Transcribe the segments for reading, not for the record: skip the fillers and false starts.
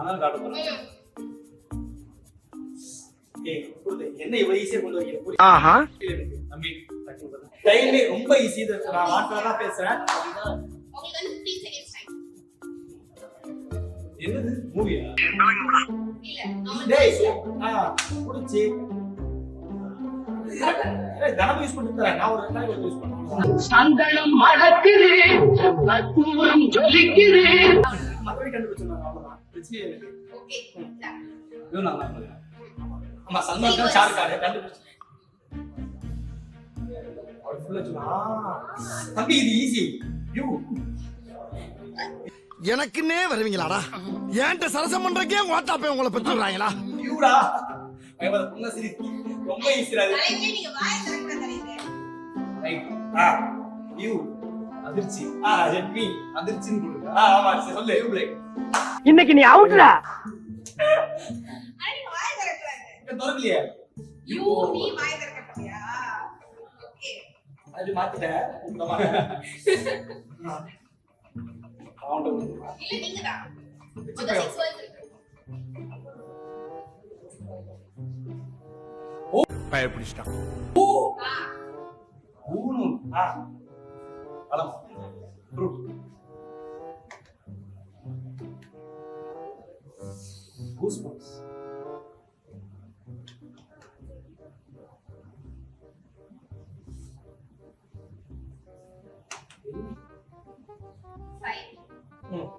அதனால காட்ட போறேன். என்ன இவ்வளவு ஈஸியா கொண்டு வரீங்க? ஆஹா தம்பி டைம் ரொம்ப ஈஸி. நான் வாட்டரா தான் பேசுறேன். உங்களுக்கு வந்து 15 seconds time. என்னது மூவியா? இல்ல நார்மல் டேய் புடிச்சி கனம் யூஸ் பண்ணிட்டு நான் ஒரு 2 நாள் யூஸ் பண்ணுவேன். சந்தனம் மடக்குது கற்பூரம் ஜொலிக்குது மத்தவங்க கண்டுபிடிச்சாங்க அவ்வளவுதான். பிரச்சனை இல்லை. Okay start. இது நான் தான் சொல்றேன். ஆமா சல்மான் கான் ஷாருக் கான் கண்டுபிடிச்சு. அவர் ஃபுல்லா தம்பி இது ஈஸி. யூ எனக்குன்னே வருவீங்களாடா? ஏன்ட்ட சரசம் பண்றக்கே வாட்டாப்பே உங்களை பெற்றுறாங்களா? யூடா ஐவர புண்ண சிரி ரொம்ப ஈஸிடா இது. தலைங்க நீங்க வாய் திறக்க தெரியுது. ரைட் யூ அதிர்ச்சி லெட் மீ அதிர்ச்சின்னு கொடுங்க. ஆமா சரி சொல்லு யூ பிரேக். இன்னைக்கு நீ அவுட்டா. நீங்க வாய் திறக்கறாங்க. இங்க திறக்கலையே. யூ நீ வாய் திறக்கறியா? ஓகே அது மாத்திட்டேன். கூப்பிடமா இல்ல நீங்க தான். அந்த 6 words இருக்கு. பயப்பிடிச்சிட்டான். ஊனு பழம் ஃப்ரூட் கூஸ்பம்ஸ்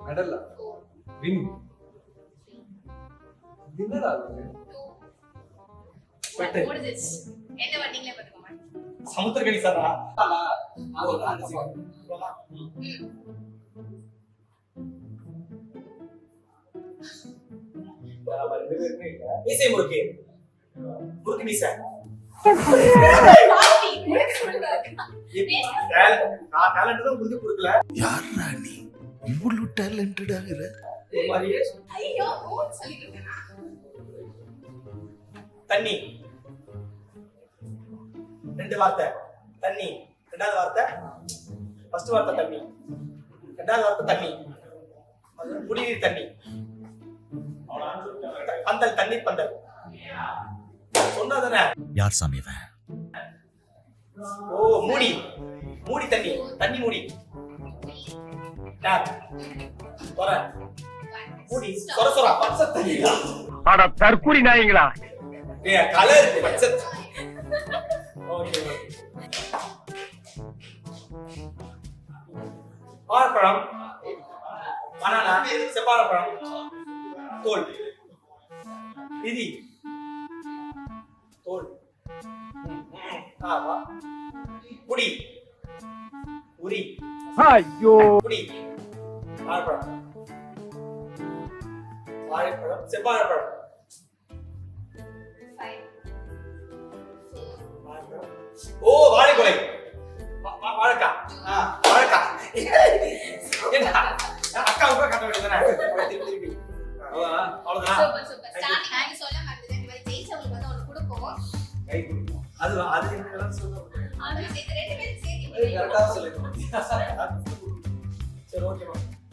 மெடல்ல வின் வின்னரா அது What is this? என்ன வண்டிங்களே பாத்துக்கோங்க. சமுத்திரக்கணி சாரா மீசை முறுக்கு முறுக்கு மீசை டேலண்ட் தான் முறுக்கு கொடுக்கல. யாரா நீ இவ்வளவு டேலண்டட் ஆகுற? ஐயோ ஓ சொல்லிட்டு இருக்கேன். தண்ணி 2 வார்த்தை தண்ணி. 2வது வார்த்தை ஃபர்ஸ்ட் வார்த்தை தண்ணி. 2வது வார்த்தை தண்ணி. குடிநீர் தண்ணி. பந்தல் தண்ணீர் பந்தல் சொன்னதானே. யார் சாமி இவன்? ஓ மூடி மூடி தண்ணி தண்ணி மூடி டேப் தொற மூடி சொர சொர பச்சை தண்ணி. அட தற்குறி நாயங்களா. ஏய் கலர் பச்சை. ஓகே வாழைப்பழம் பனானா செவ்வாழைப்பழம் தோல் இது தோல் ஆமா புடி உரி ஐயோ புடி வாழைப்பழம் வாழைப்பழம் செவ்வாழைப்பழம் ஓ வாழைக்குலை வாழைக்கா வாழைக்கா என்ன அக்கா கூட கட்ட வேண்டியதானே திருப்பி அவ்வளவுதான். சூப்பர் சூப்பர் ஸ்டார்டிங் நான் சொல்ல மாட்டேன். இந்த மாதிரி ஜெயிச்சவங்களுக்கு வந்து ஒன்னு கொடுப்போம். கை கொடுப்போம். அது என்னன்னு சொல்லுங்க. அது ரெண்டு பேரும் சேர்த்து கரெக்ட்டா சொல்லுங்க. சரி ஓகேமா.